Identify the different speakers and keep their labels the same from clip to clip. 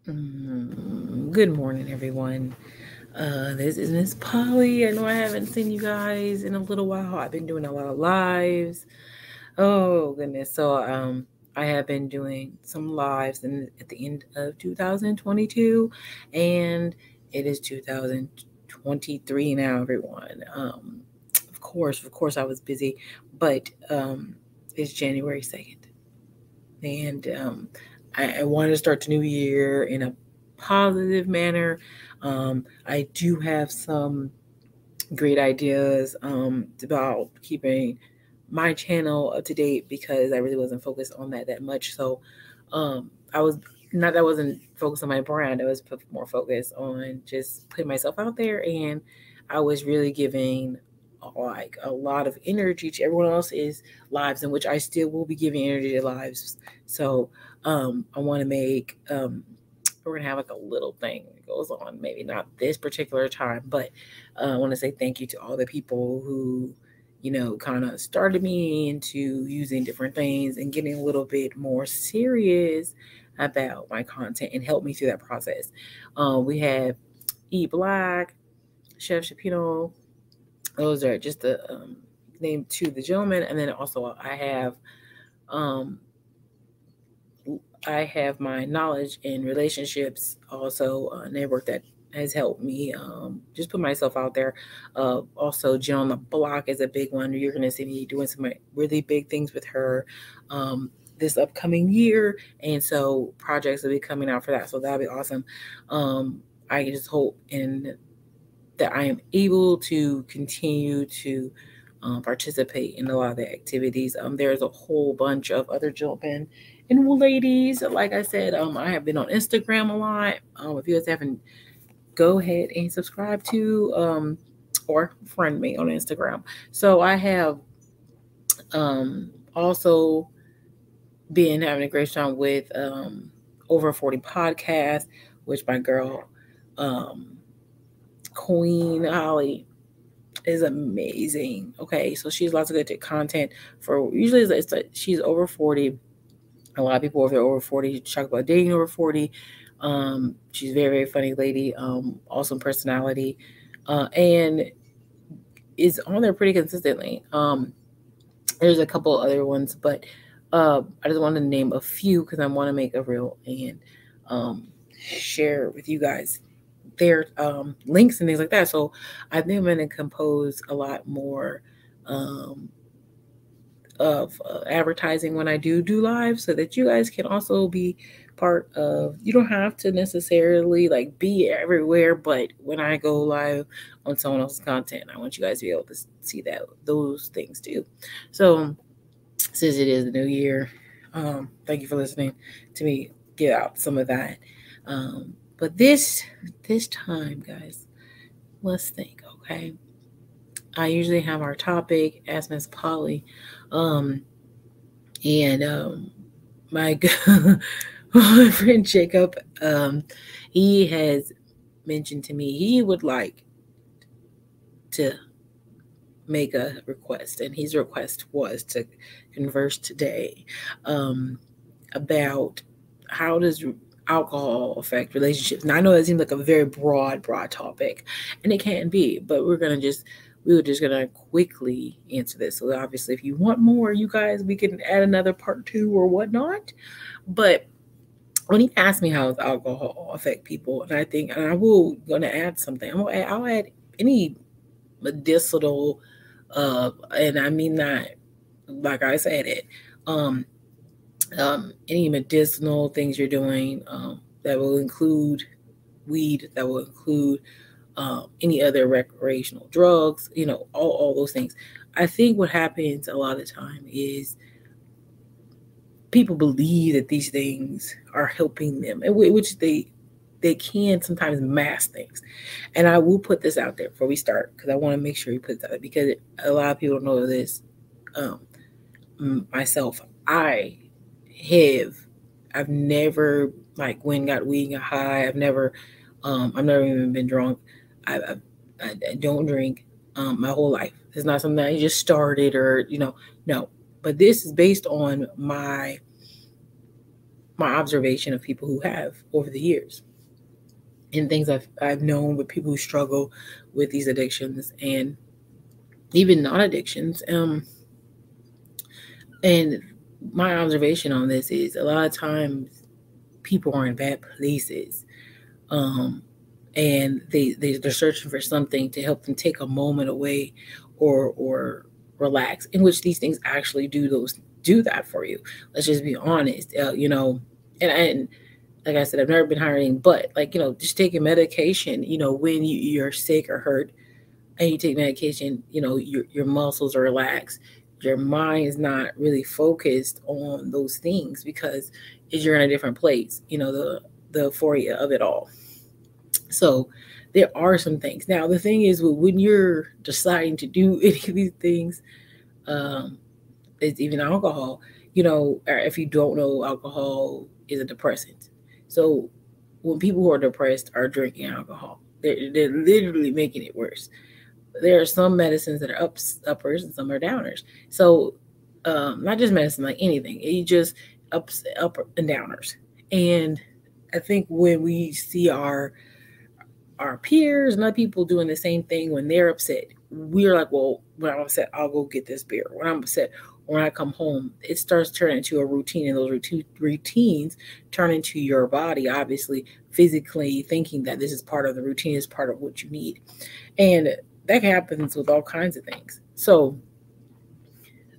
Speaker 1: Good morning, everyone. This is Mzpoly. I know I haven't seen you guys in a little while. I've been doing a lot of lives. Oh goodness! I have been doing some lives at the end of 2022, and it is 2023 now, everyone. Of course, I was busy, but it's January 2nd, and I wanted to start the new year in a positive manner. I do have some great ideas about keeping my channel up to date because I really wasn't focused on that much. So I was not that I wasn't focused on my brand. I was more focused on just putting myself out there, and I was really giving like a lot of energy to everyone else's lives, in which I still will be giving energy to lives. So I want to make we're gonna have like a little thing that goes on, maybe not this particular time, but I want to say thank you to all the people who, kind of started me into using different things and getting a little bit more serious about my content and helped me through that process. We have E Black, Chef Shapino. Those are just the name to the gentleman, and then also um, I have my knowledge in relationships, also network that has helped me just put myself out there. Also, Jill on the Block is a big one. You're going to see me doing some really big things with her this upcoming year. And so projects will be coming out for that. So that'll be awesome. Um, I just hope that I am able to continue to participate in a lot of the activities. There's a whole bunch of other gentlemen and ladies. Like I said, I have been on Instagram a lot. If you guys haven't, go ahead and subscribe to or friend me on Instagram. So I have also been having a great time with Over 40 podcast, which my girl um, Queen Holly is amazing. Okay, so she's lots of good content for usually she's over 40. A lot of people if they're over 40 talk about dating over 40. She's a very, very funny lady, awesome personality, and is on there pretty consistently. There's a couple other ones, but I just want to name a few because I want to make a reel and um, share with you guys their links and things like that. So I think I'm going to compose a lot more um, of advertising when I do live, so that you guys can also be part of. You don't have to necessarily like be everywhere, but when I go live on someone else's content, I want you guys to be able to see that those things too. So since it is the new year, thank you for listening to me get out some of that. But this time, guys, let's think. Okay, I usually have our topic as Miss Polly, um, and my my friend Jacob, he has mentioned to me he would like to make a request, and his request was to converse today um, about how does alcohol affect relationships. Now I know that seems like a very broad topic, and it can be, but we were just gonna quickly answer this. So obviously, if you want more, you guys, we can add another part two or whatnot. But when he asked me how does alcohol affect people, and I think, and I will gonna add something. I'll add any medicinal, and I mean that like I said it. Um, any medicinal things you're doing that will include weed, that will include any other recreational drugs, all those things. I think what happens a lot of time is people believe that these things are helping them, which they can sometimes mask things. And I will put this out there before we start because I want to make sure you put that because a lot of people don't know this. Myself, have I've never like when got weed got high. I've never even been drunk. I don't drink my whole life. It's not something I just started or no. But this is based on my my observation of people who have over the years, and things I've known with people who struggle with these addictions and even non-addictions. And my observation on this is a lot of times people are in bad places, um, and they're searching for something to help them take a moment away, or relax. In which these things actually do that for you. Let's just be honest, and like I said, I've never been hiring, but like, just taking medication, when you're sick or hurt and you take medication, your muscles are relaxed. Your mind is not really focused on those things because you're in a different place, the euphoria of it all. So there are some things. Now, the thing is, when you're deciding to do any of these things, um, it's even alcohol, or if you don't know, alcohol is a depressant. So when people who are depressed are drinking alcohol, they're literally making it worse. There are some medicines that are uppers and some are downers. So not just medicine, like anything, it just up and downers. And I think when we see our peers and other people doing the same thing when they're upset, we're like, well, when I'm upset, I'll go get this beer. When I'm upset, when I come home, it starts turning into a routine, and those routines turn into your body, obviously, physically thinking that this is part of the routine, is part of what you need. And that happens with all kinds of things. So,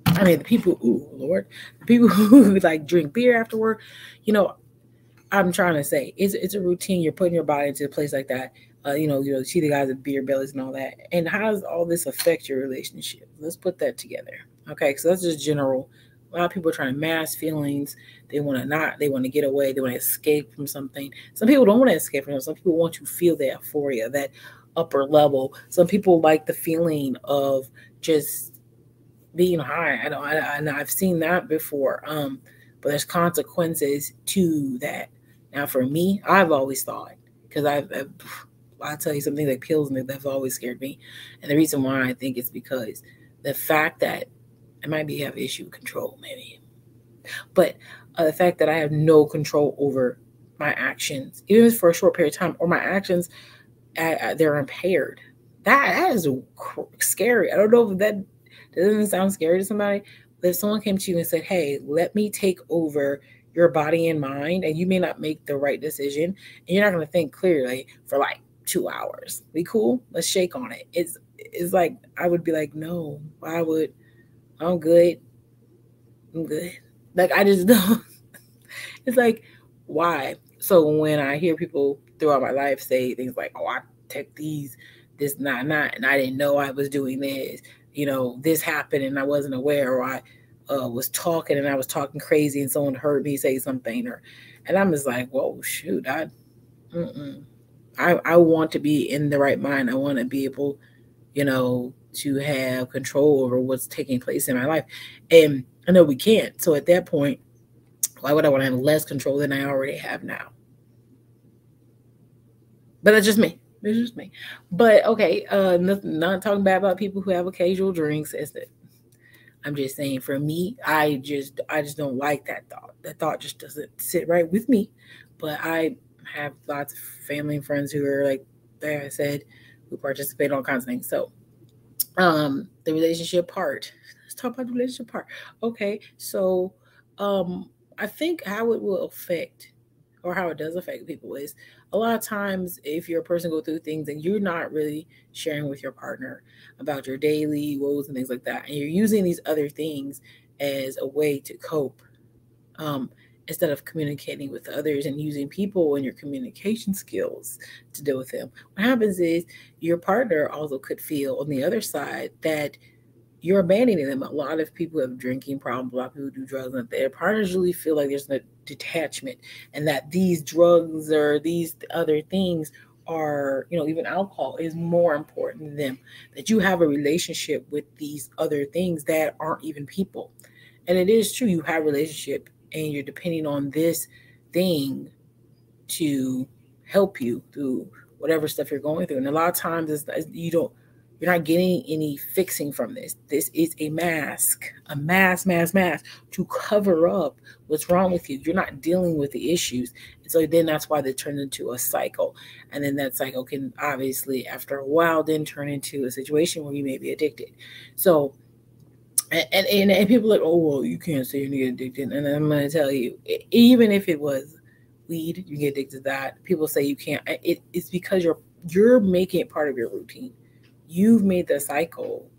Speaker 1: I mean, the people who like drink beer afterward, I'm trying to say it's a routine. You're putting your body into a place like that. You see the guys with beer bellies and all that. And how does all this affect your relationship? Let's put that together. Okay, so that's just general. A lot of people are trying to mask feelings. They want to get away. They want to escape from something. Some people don't want to escape from something. Some people want to feel the euphoria, that upper level. Some people like the feeling of just being high. I've seen that before. But there's consequences to that. Now, for me, I've always thought, because I'll tell you something that kills me, that's always scared me. And the reason why, I think, is because the fact that I might have issue control, maybe, but the fact that I have no control over my actions, even for a short period of time, or my actions, they're impaired. That is scary. I don't know if that doesn't sound scary to somebody. But if someone came to you and said, hey, let me take over your body and mind, and you may not make the right decision, and you're not going to think clearly for like 2 hours. We cool? Let's shake on it. It's like, I would be like, no, I would. I'm good. Like, I just don't. It's like, why? So when I hear people throughout my life say things like, oh, I took this, not, and I didn't know I was doing this, this happened and I wasn't aware, or I was talking and I was talking crazy and someone heard me say something, and I'm just like, whoa, shoot, I want to be in the right mind. I want to be able, to have control over what's taking place in my life. And I know we can't. So at that point, why would I want to have less control than I already have now? But that's just me. It's just me. But okay, not talking bad about people who have occasional drinks. I'm just saying, for me, I just don't like that thought. That thought just doesn't sit right with me. But I have lots of family and friends who are like I said, who participate in all kinds of things. So the relationship part. Let's talk about the relationship part. Okay, so I think how it will affect, or how it does affect people, is a lot of times if you're a person go through things and you're not really sharing with your partner about your daily woes and things like that, and you're using these other things as a way to cope, instead of communicating with others and using people and your communication skills to deal with them, what happens is your partner also could feel on the other side that you're abandoning them. A lot of people have drinking problems, a lot of people do drugs, and their partners really feel like there's no detachment, and that these drugs or these other things are, even alcohol is more important than them, that you have a relationship with these other things that aren't even people. And it is true, you have a relationship and you're depending on this thing to help you through whatever stuff you're going through. And a lot of times you're You're not getting any fixing from this. This is a mask to cover up what's wrong with you. You're not dealing with the issues. And so then that's why they turn into a cycle. And then that cycle can obviously, after a while, then turn into a situation where you may be addicted. So, and people are like, oh, well, you can't say you get addicted. And I'm going to tell you, even if it was weed, you get addicted to that. People say you can't. It's because you're making it part of your routine. You've made the cycle.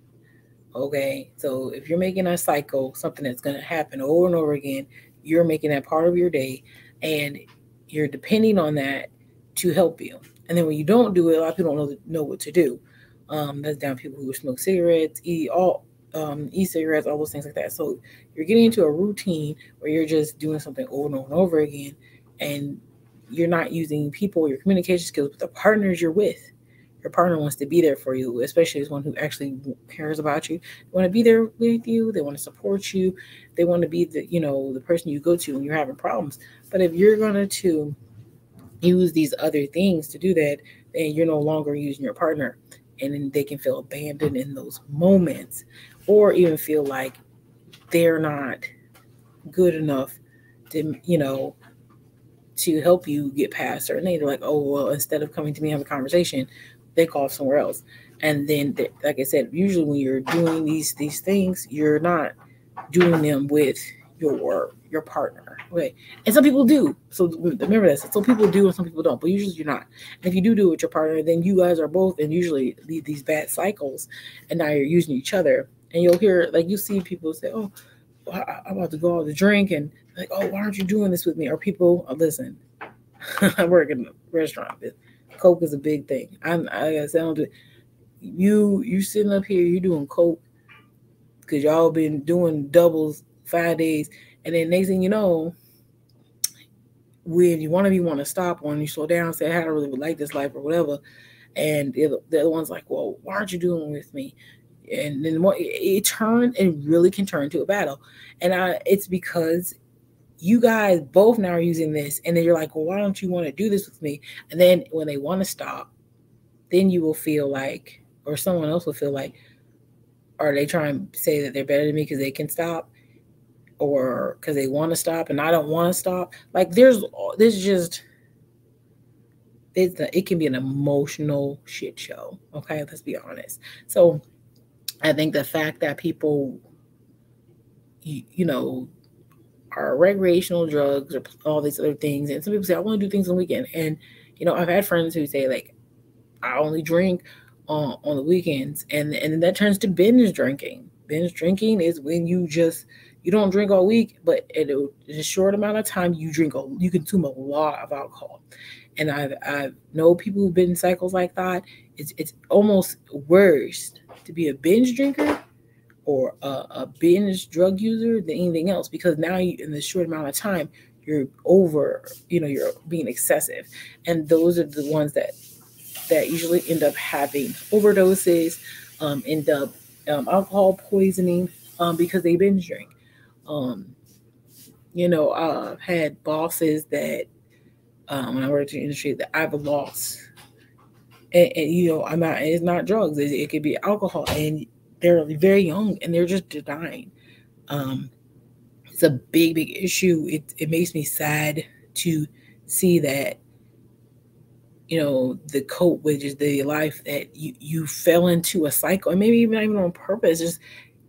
Speaker 1: Okay, so if you're making a cycle, something that's going to happen over and over again, you're making that part of your day, and you're depending on that to help you. And then when you don't do it, a lot of people don't know what to do. That's down people who smoke cigarettes, e-cigarettes, all those things like that. So you're getting into a routine where you're just doing something over and over and over again, and you're not using people, your communication skills with the partners you're with. Your partner wants to be there for you, especially as one who actually cares about you. They want to be there with you. They want to support you. They want to be the person you go to when you're having problems. But if you're going to use these other things to do that, then you're no longer using your partner. And then they can feel abandoned in those moments, or even feel like they're not good enough to, to help you get past certain things. They're like, oh, well, instead of coming to me and have a conversation, they call somewhere else. And then, like I said, usually when you're doing these things, you're not doing them with your partner. Okay. And some people do. So remember that. Some people do and some people don't, but usually you're not. And if you do it with your partner, then you guys are both in usually these bad cycles, and now you're using each other. And you'll hear, like, you see people say, oh, I'm about to go out to drink, and like, oh, why aren't you doing this with me? Or people, listen, I work in a restaurant. Coke is a big thing. I don't do. You sitting up here, you doing Coke because y'all been doing doubles 5 days, and then next thing you know, when you want to stop, when you slow down, say, I don't really like this life or whatever, and the other one's like, well, why aren't you doing it with me? And then it really can turn to a battle, and it's because you guys both now are using this, and then you're like, well, why don't you want to do this with me? And then when they want to stop, then you will feel like, or someone else will feel like, are they trying to say that they're better than me because they can stop, or because they want to stop and I don't want to stop? Like, it can be an emotional shit show. Okay, let's be honest. So I think the fact that people, are recreational drugs or all these other things, and some people say, I want to do things on the weekend. And I've had friends who say, like, I only drink on the weekends, and then that turns to binge drinking. Binge drinking is when you don't drink all week, but in a short amount of time you consume a lot of alcohol. And I know people who've been in cycles like that. It's almost worse to be a binge drinker or a binge drug user than anything else, because now in this short amount of time, you're you're being excessive. And those are the ones that usually end up having overdoses, end up alcohol poisoning, because they binge drink. I've had bosses that, when I worked in the industry, that I've lost. And it's not drugs. It could be alcohol, and they're very young and they're just dying. It's a big, big issue. It makes me sad to see that, the cope with just the life that you fell into a cycle, and maybe even not even on purpose. Just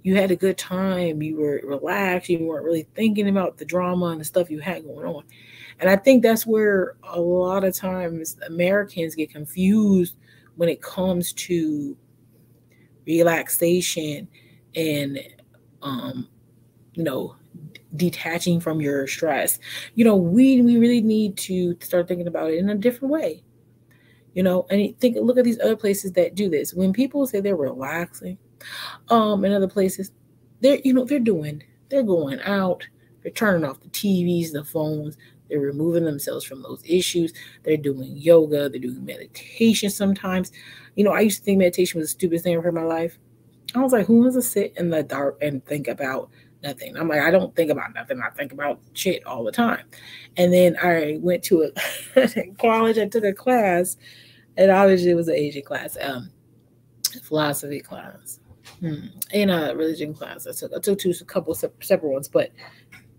Speaker 1: you had a good time, you were relaxed, you weren't really thinking about the drama and the stuff you had going on. And I think that's where a lot of times Americans get confused when it comes to relaxation and detaching from your stress. We really need to start thinking about it in a different way. And look at these other places that do this. When people say they're relaxing, in other places, they're going out, they're turning off the TVs, the phones, they're removing themselves from those issues. They're doing yoga, they're doing meditation sometimes. I used to think meditation was the stupidest thing I've ever heard in my life. I was like, who wants to sit in the dark and think about nothing? I'm like, I don't think about nothing. I think about shit all the time. And then I went to college. I took a class, and obviously it was an Asian class. philosophy class. In a religion class. I took two a couple separate ones, but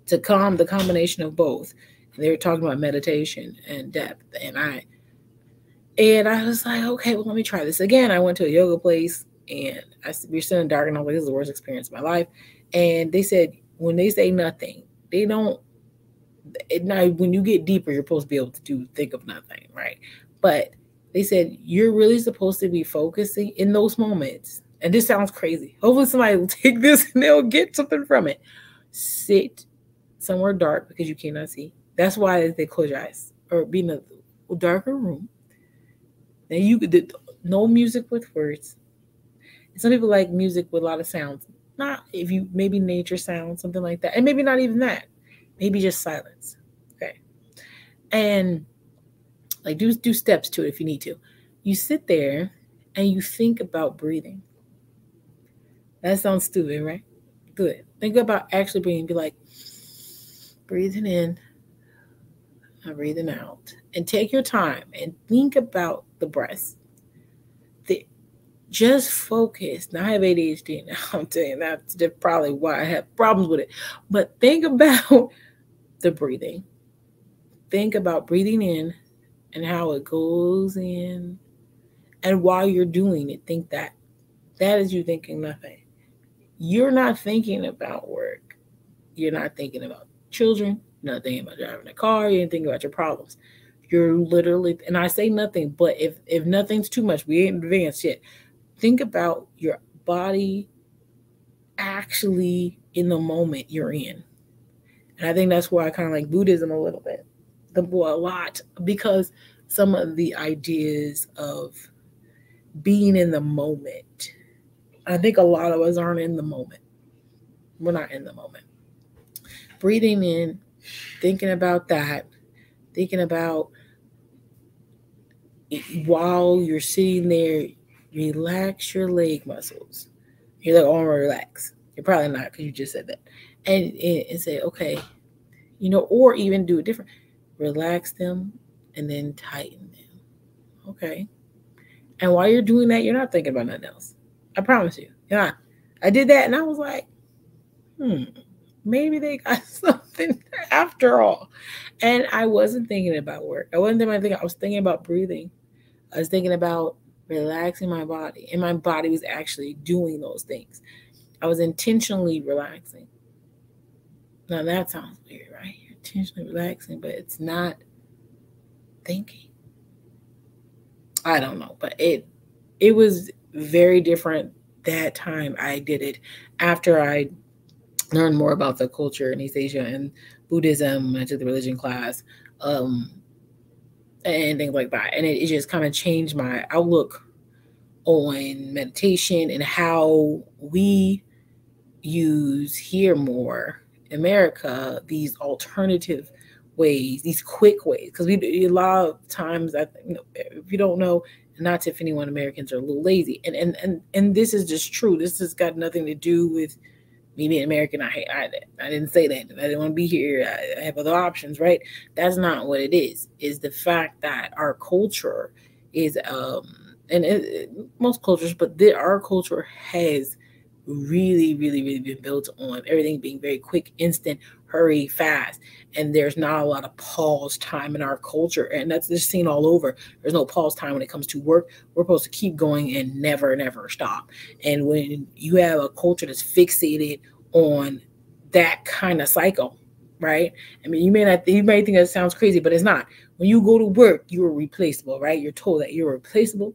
Speaker 1: to calm the combination of both. And they were talking about meditation and depth. And I was like, okay, well, let me try this again. I went to a yoga place and we were sitting in the dark and I was like, this is the worst experience of my life. And they said, when they say nothing, they don't, now when you get deeper, you're supposed to be able to think of nothing, right? But they said, you're really supposed to be focusing in those moments. And this sounds crazy. Hopefully somebody will take this and they'll get something from it. Sit somewhere dark because you cannot see. That's why they close your eyes or be in a darker room. Then you could no music with words. Some people like music with a lot of sounds. Not if you maybe nature sounds, something like that. And maybe not even that. Maybe just silence. Okay. And like do steps to it if you need to. You sit there and you think about breathing. That sounds stupid, right? Good. Think about actually breathing. Be like, breathing in and breathing out. And take your time and think about the breath. Just focus. Now I have ADHD now. I'm telling you, that's probably why I have problems with it. But think about the breathing. Think about breathing in and how it goes in. And while you're doing it, think that. That is you thinking nothing. You're not thinking about work. You're not thinking about children. You're not thinking about driving a car. You're not thinking about your problems. You're literally, and I say nothing, but if nothing's too much, we ain't advanced yet. Think about your body actually in the moment you're in. And I think that's why I kind of like Buddhism a little bit, a lot, because some of the ideas of being in the moment, I think a lot of us aren't in the moment. We're not in the moment. Breathing in, thinking about that, thinking about while you're sitting there, relax your leg muscles. You're like, oh, I'm gonna relax. You're probably not because you just said that. And say, okay, or even do it different. Relax them and then tighten them. Okay. And while you're doing that, you're not thinking about nothing else. I promise you. You're not. I did that and I was like, maybe they got something after all. And I wasn't thinking about work. I wasn't thinking. I was thinking about breathing. I was thinking about relaxing my body. And my body was actually doing those things. I was intentionally relaxing. Now that sounds weird, right? You're intentionally relaxing, but it's not thinking. I don't know, but it was very different that time I did it after I learned more about the culture in East Asia and Buddhism. I took the religion class, and things like that. And it just kind of changed my outlook on meditation and how we use here more in America these alternative ways, these quick ways, because we a lot of times I think, if you don't know, not to if anyone, Americans are a little lazy, and this is just true. This has got nothing to do with me being American. I didn't say that. I didn't want to be here. I have other options, right? That's not what it is. Is the fact that our culture is most cultures, but our culture has really, really, really been built on everything being very quick, instant, hurry, fast. And there's not a lot of pause time in our culture. And that's just seen all over. There's no pause time when it comes to work. We're supposed to keep going and never, never stop. And when you have a culture that's fixated on that kind of cycle, right? I mean, you may think that sounds crazy, but it's not. When you go to work, you're replaceable, right? You're told that you're replaceable.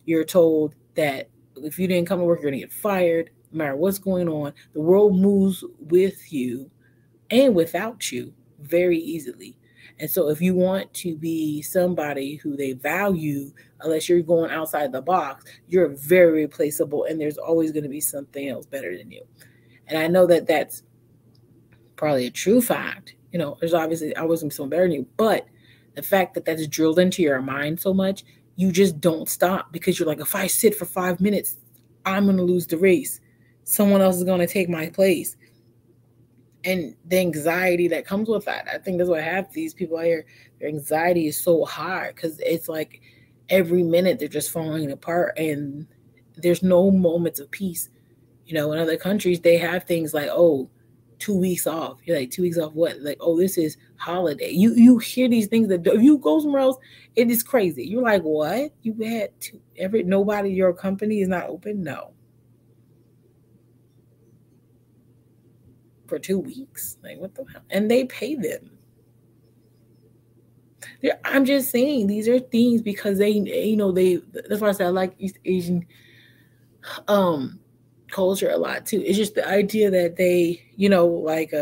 Speaker 1: You're told that if you didn't come to work, you're going to get fired. No matter what's going on, the world moves with you and without you very easily. And so if you want to be somebody who they value, unless you're going outside the box, you're very replaceable, and there's always going to be something else better than you. And I know that that's probably a true fact. There's obviously always going to be someone better than you, but the fact that that's drilled into your mind so much, you just don't stop, because you're like, if I sit for 5 minutes, I'm going to lose the race. Someone else is going to take my place. And the anxiety that comes with that. I think that's what half these people out here, their anxiety is so high, because it's like every minute they're just falling apart. And there's no moments of peace. In other countries, they have things like, oh, 2 weeks off. You're like, 2 weeks off what? Like, oh, this is holiday. You hear these things that if you go somewhere else, it is crazy. You're like, what? You had nobody, your company is not open? No. For 2 weeks? Like, what the hell? And they pay them. I'm just saying, these are things because that's why I said I like East Asian culture a lot too. It's just the idea that they, like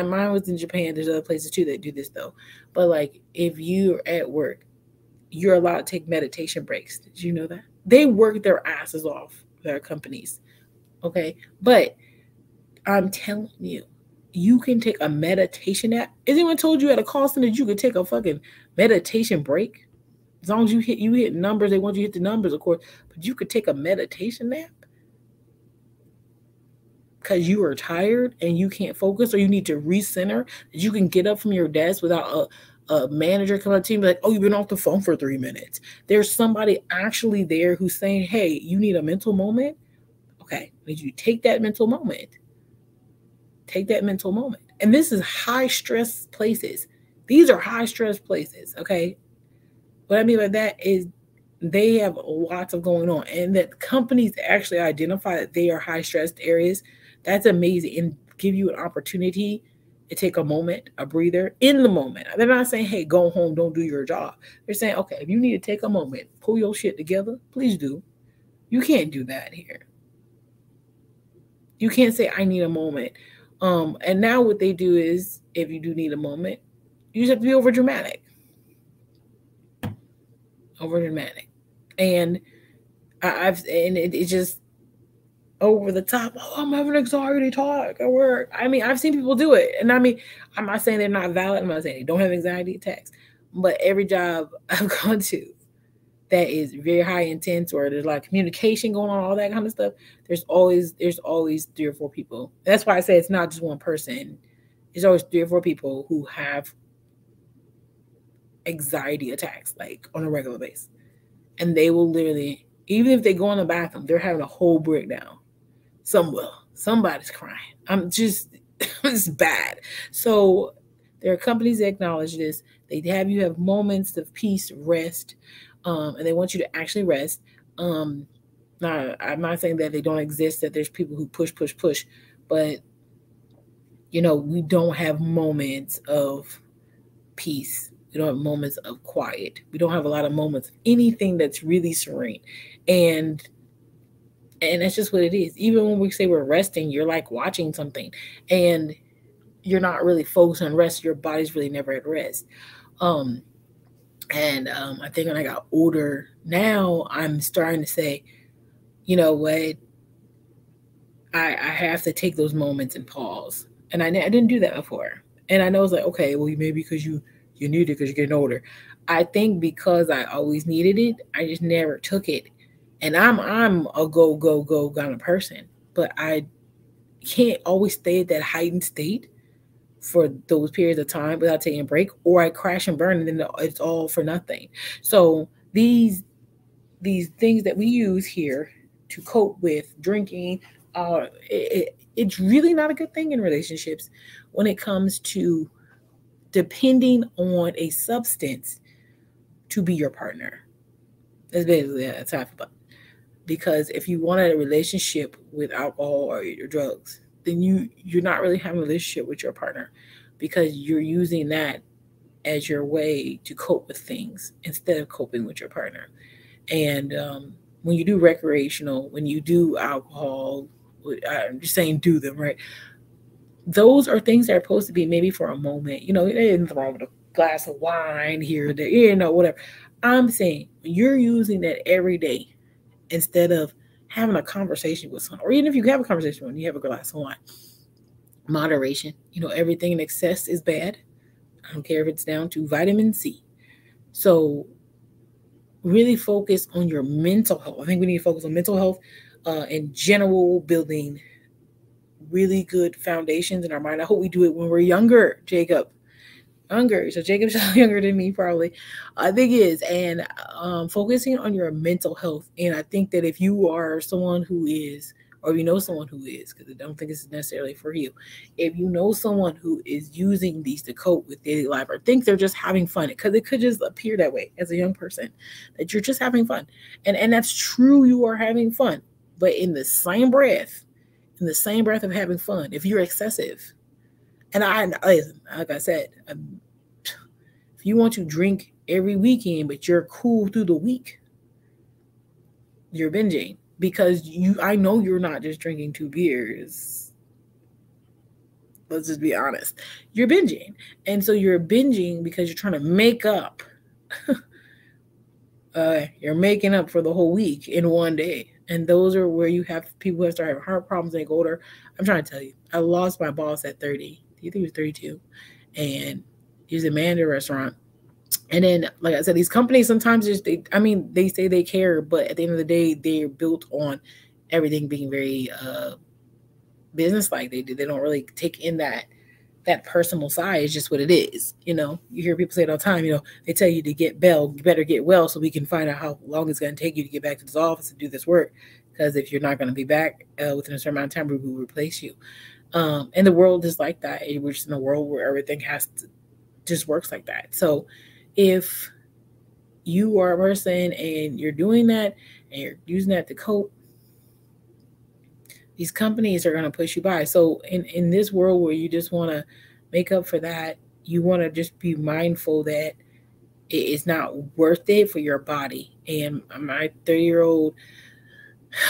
Speaker 1: mine was in Japan. There's other places too that do this though. But like if you're at work, you're allowed to take meditation breaks. Did you know that? They work their asses off, their companies. Okay. But I'm telling you, you can take a meditation app. Has anyone told you at a call center that you could take a fucking meditation break? As long as you hit numbers, they want you to hit the numbers, of course. But you could take a meditation nap because you are tired and you can't focus, or you need to recenter. That you can get up from your desk without a manager coming up to you and be like, oh, you've been off the phone for 3 minutes. There's somebody actually there who's saying, hey, you need a mental moment? Okay, did you take that mental moment? Take that mental moment. And this is high stress places. These are high stress places, okay? What I mean by that is they have lots of going on, and that companies actually identify that they are high stressed areas. That's amazing, and give you an opportunity to take a moment, a breather in the moment. They're not saying, hey, go home, don't do your job. They're saying, okay, if you need to take a moment, pull your shit together, please do. You can't do that here. You can't say, I need a moment. And now what they do is, if you do need a moment, you just have to be over dramatic. And it's just over the top. Oh, I'm having anxiety talk at work. I mean, I've seen people do it. And I mean, I'm not saying they're not valid. I'm not saying they don't have anxiety attacks. But every job I've gone to that is very high intense, or there's like communication going on, all that kind of stuff, there's always 3 or 4 people. That's why I say it's not just one person. There's always 3 or 4 people who have anxiety attacks, like on a regular basis. And they will literally, even if they go in the bathroom, they're having a whole breakdown. Somebody's crying. It's bad. So there are companies that acknowledge this. They have you have moments of peace, rest, and they want you to actually rest. Now, I'm not saying that they don't exist, that there's people who push, but we don't have moments of peace. We don't have moments of quiet. We don't have a lot of moments of anything that's really serene. And that's just what it is. Even when we say we're resting, you're like watching something and you're not really focused on rest. Your body's really never at rest. I think when I got older, now I'm starting to say, you know what? I have to take those moments and pause. And I didn't do that before. And I know it's like, okay, well, maybe because you need it because you're getting older. I think because I always needed it, I just never took it. And I'm a go kind of person, but I can't always stay at that heightened state for those periods of time without taking a break, or I crash and burn and then it's all for nothing. So these things that we use here to cope with drinking, it's really not a good thing in relationships when it comes to depending on a substance to be your partner. That's basically that's half about. Because if you want a relationship with alcohol or your drugs, then you're not really having a relationship with your partner, because you're using that as your way to cope with things instead of coping with your partner. And when you do recreational, when you do alcohol, I'm just saying do them, right? Those are things that are supposed to be maybe for a moment. It isn't wrong with a glass of wine here or there, whatever. I'm saying you're using that every day instead of having a conversation with someone, or even if you have a conversation when you have a glass of wine. Moderation. Everything in excess is bad. I don't care if it's down to vitamin C. So really focus on your mental health. I think we need to focus on mental health in general, building really good foundations in our mind. I hope we do it when we're younger, Jacob. younger. So Jacob's younger than me, probably. I think he is. And focusing on your mental health. And I think that if you are someone who is, or you know someone who is, because I don't think it's necessarily for you, if you know someone who is using these to cope with daily life or think they're just having fun, because it could just appear that way as a young person, that you're just having fun. And that's true, you are having fun. But in the same breath of having fun, if you're excessive, and like I said, if you want to drink every weekend, but you're cool through the week, you're binging because I know you're not just drinking 2 beers. Let's just be honest. You're binging. And so you're binging because you're trying to make up. You're making up for the whole week in one day. And those are where you have people who start having heart problems and they go older. I'm trying to tell you, I lost my boss at 30. I think he was 32. And he was a manager restaurant. And then, like I said, these companies sometimes they say they care, but at the end of the day, they're built on everything being very business-like. They don't really take in that personal side. It's just what it is. You hear people say it all the time. They tell you to get well, you better get well so we can find out how long it's going to take you to get back to this office and do this work. Because if you're not going to be back within a certain amount of time, we will replace you. And the world is like that. We're just in a world where everything just works like that. So if you are a person and you're doing that and you're using that to cope, these companies are going to push you by. So in this world where you just want to make up for that, you want to just be mindful that it is not worth it for your body. And my 30-year-old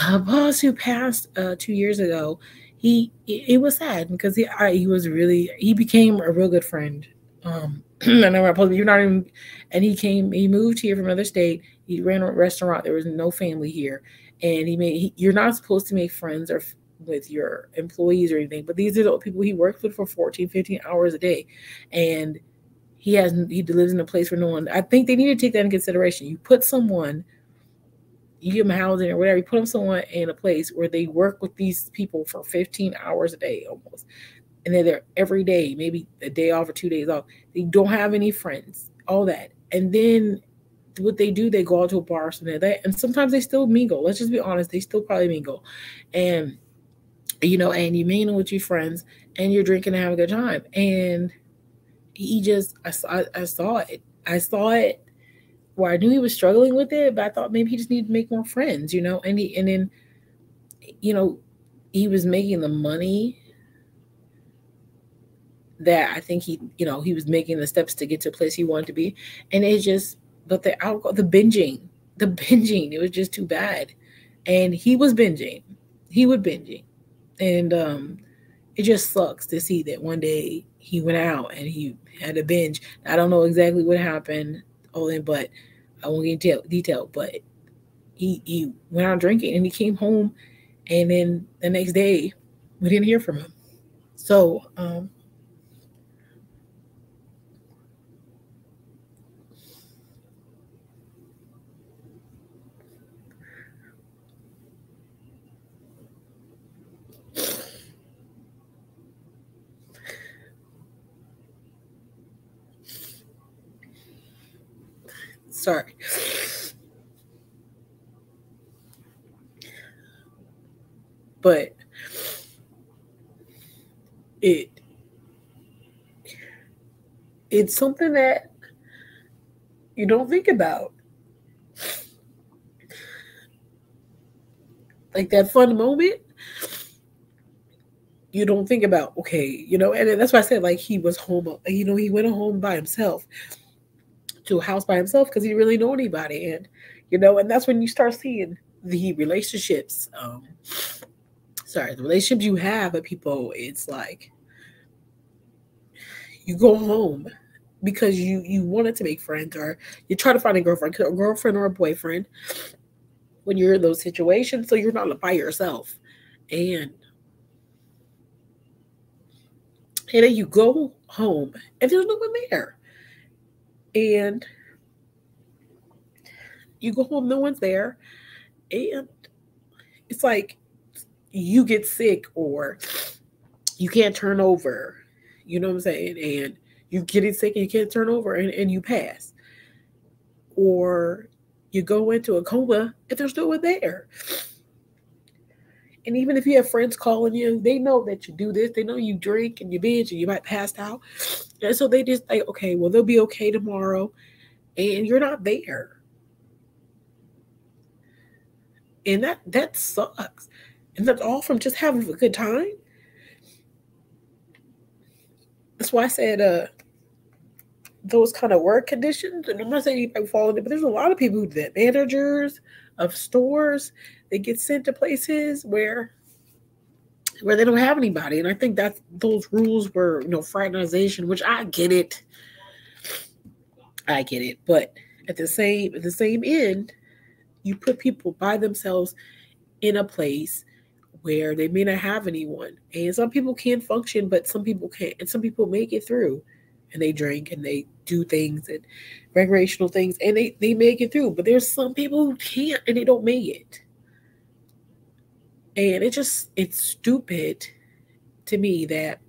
Speaker 1: boss who passed 2 years ago, it was sad because he became a real good friend. I know you're not even, and he moved here from another state. He ran a restaurant. There was no family here. And you're not supposed to make friends or with your employees or anything, but these are the people he works with for 14, 15 hours a day. And he lives in a place where no one, I think they need to take that in consideration. You give them housing or whatever, you put someone in a place where they work with these people for 15 hours a day almost. And they're there every day, maybe a day off or 2 days off. They don't have any friends, all that. And then what they do, they go out to a bar or something like that. And sometimes they still mingle. Let's just be honest. They still probably mingle. And, and you mingle with your friends and you're drinking and having a good time. And I saw it. I saw it where I knew he was struggling with it, but I thought maybe he just needed to make more friends, and then, he was making the money that I think he was making the steps to get to a place he wanted to be. And but the alcohol, the binging, it was just too bad. And he would binging. And it just sucks to see that one day he went out and he had a binge. I don't know exactly what happened, but I won't get into detail, but he went out drinking and he came home, and then the next day we didn't hear from him. So, sorry. But it's something that you don't think about. Like that fun moment, you don't think about, okay, and that's why I said, like, he was home, he went home by himself to a house by himself because he didn't really know anybody. And, and that's when you start seeing the relationships, the relationships you have with people. It's like you go home because you wanted to make friends, or you try to find a girlfriend or a boyfriend when you're in those situations, so you're not by yourself. And then you go home and there's no one there. And you go home, no one's there. And it's like you get sick or you can't turn over, you know what I'm saying? And You get sick and you can't turn over and you pass. Or you go into a coma if there's no one there. And even if you have friends calling you, they know that you do this. They know you drink and you binge and you might pass out. And so they just like, okay, well, they'll be okay tomorrow. And you're not there. And that sucks. And that's all from just having a good time. That's why I said those kind of work conditions, and I'm not saying anybody fall in it, but there's a lot of people who do that. Managers of stores, they get sent to places where they don't have anybody. And I think that those rules were, fraternization, which I get it. But at the same end, you put people by themselves in a place where they may not have anyone. And some people can function, but some people can't. And some people make it through. And they drink and they do things and recreational things, and they make it through. But there's some people who can't and they don't make it. And it's stupid to me that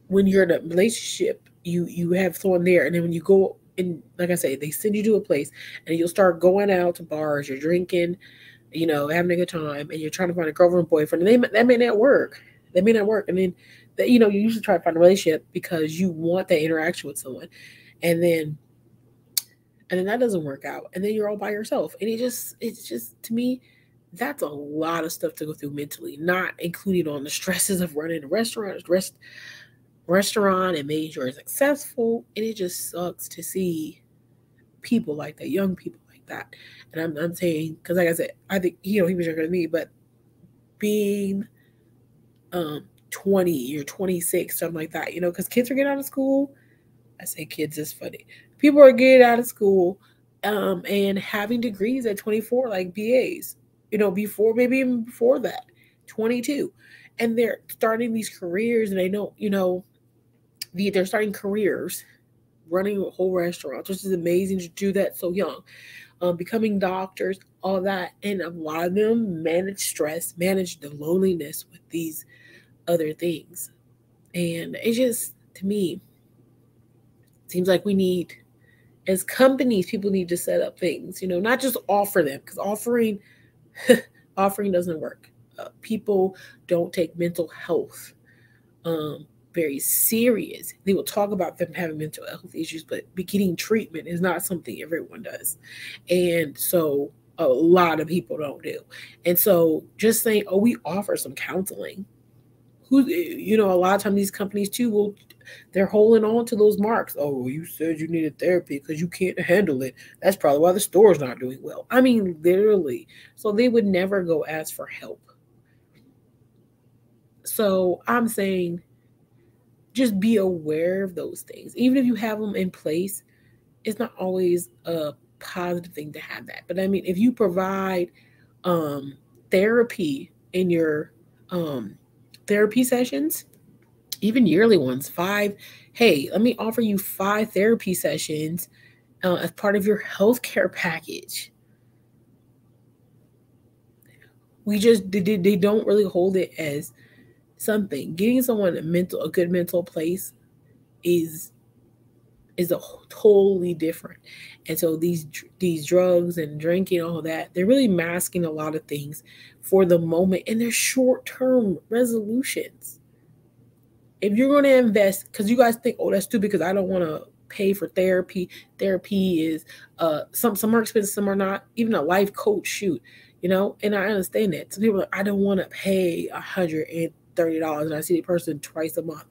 Speaker 1: when you're in a relationship, you have someone there, and then when you go in, like I say, they send you to a place and you'll start going out to bars, you're drinking, having a good time, and you're trying to find a girlfriend or boyfriend, and that may not work. That may not work. And then you usually try to find a relationship because you want that interaction with someone. And then that doesn't work out. And then you're all by yourself. And it's just to me, that's a lot of stuff to go through mentally, not including on the stresses of running a restaurant and making sure it's successful. And it just sucks to see people like that, young people like that. And I'm saying, because like I said, I think, he was younger than me, but being 20 or 26, something like that, because kids are getting out of school. I say kids is funny. People are getting out of school and having degrees at 24, like BAs, before, maybe even before that, 22. And they're starting these careers, and they know, they're starting careers, running a whole restaurant, which is amazing to do that so young. Becoming doctors, all that. And a lot of them manage stress, manage the loneliness with these other things. And it just, to me, seems like we need, as companies, people need to set up things, not just offer them, because offering doesn't work. People don't take mental health very serious. They will talk about them having mental health issues, but getting treatment is not something everyone does. And so a lot of people don't do. And so just saying, oh, we offer some counseling. A lot of times these companies too they're holding on to those marks. Oh, you said you needed therapy because you can't handle it. That's probably why the store's not doing well. I mean, literally. So they would never go ask for help. So I'm saying, just be aware of those things. Even if you have them in place, it's not always a positive thing to have that. But I mean, if you provide therapy in your therapy sessions, even yearly ones, 5, hey, let me offer you 5 therapy sessions as part of your healthcare package. They don't really hold it as something. Getting someone a good mental place is a totally different. And so these drugs and drinking, all that, they're really masking a lot of things for the moment, and they're short-term resolutions. If you're going to invest, because you guys think, oh, that's stupid because I don't want to pay for therapy. Therapy is some are expensive, some are not. Even a life coach, shoot, and I understand that. Some people are like, I don't want to pay $130, and I see the person twice a month.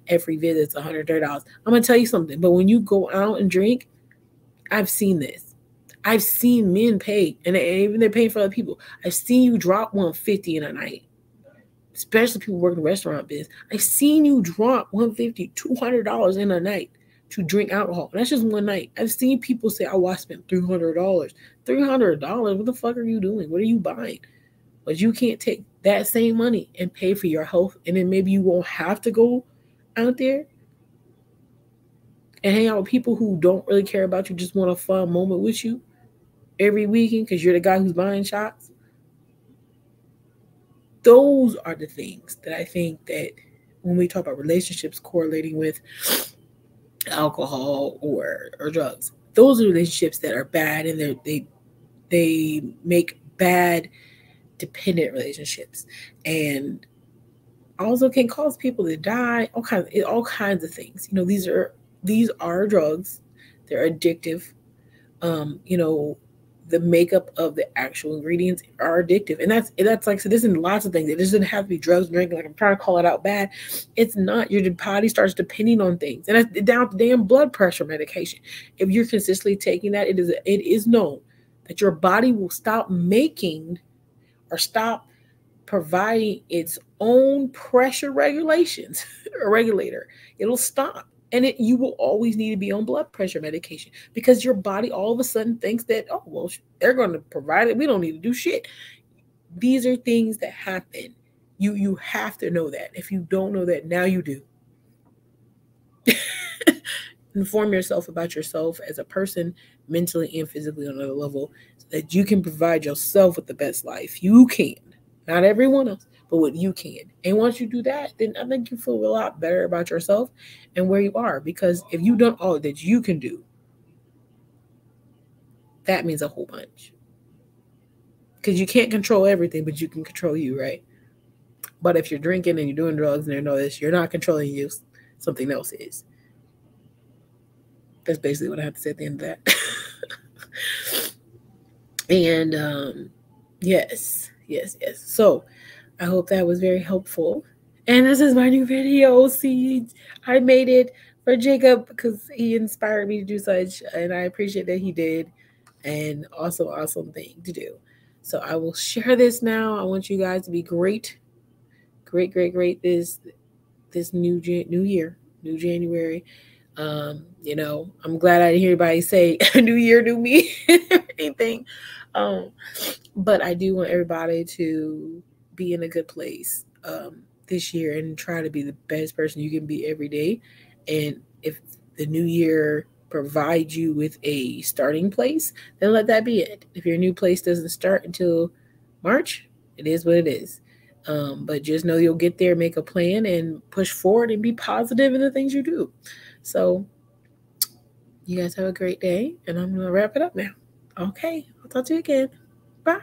Speaker 1: Every visit's $130. I'm gonna tell you something. But when you go out and drink, I've seen this. I've seen men pay, and even they're paying for other people. I've seen you drop $150 in a night, especially people working in the restaurant business. I've seen you drop $150, $200 in a night to drink alcohol. That's just one night. I've seen people say, "Oh, I spent $300." $300? What the fuck are you doing? What are you buying? But you can't take that same money and pay for your health, and then maybe you won't have to go out there and hang out with people who don't really care about you, just want a fun moment with you every weekend because you're the guy who's buying shots. Those are the things that I think that when we talk about relationships correlating with alcohol or drugs. Those are relationships that are bad, and they make bad dependent relationships, and also can cause people to die. All kinds of things. These are drugs. They're addictive. You know, the makeup of the actual ingredients are addictive, and that's like, so. This is lots of things. It doesn't have to be drugs, drinking. Like, I'm trying to call it out bad. It's not. Your body starts depending on things, and that's down to damn blood pressure medication. If you're consistently taking that, it is known that your body will stop making or stop providing its own pressure regulations or regulator. It'll stop. And you will always need to be on blood pressure medication because your body all of a sudden thinks that, oh, well, they're going to provide it. We don't need to do shit. These are things that happen. You have to know that. If you don't know that, now you do. Inform yourself about yourself as a person, mentally and physically, on another level, so that you can provide yourself with the best life you can. Not everyone else, but what you can. And once you do that, then I think you feel a lot better about yourself and where you are. Because if you've done all that you can do, that means a whole bunch. Because you can't control everything, but you can control you, right? But if you're drinking and you're doing drugs and you know this, you're not controlling you. Something else is. That's basically what I have to say at the end of that. And yes. So I hope that was very helpful. And this is my new video. See, I made it for Jacob because he inspired me to do such, and I appreciate that he did. And also awesome thing to do. So I will share this now. I want you guys to be great this new year, new January. I'm glad I didn't hear anybody say new year, new me or anything. But I do want everybody to be in a good place this year and try to be the best person you can be every day. And if the new year provides you with a starting place, then let that be it. If your new place doesn't start until March, it is what it is. But just know you'll get there, make a plan, and push forward and be positive in the things you do. So you guys have a great day, and I'm going to wrap it up now. Okay, I'll talk to you again. Bye.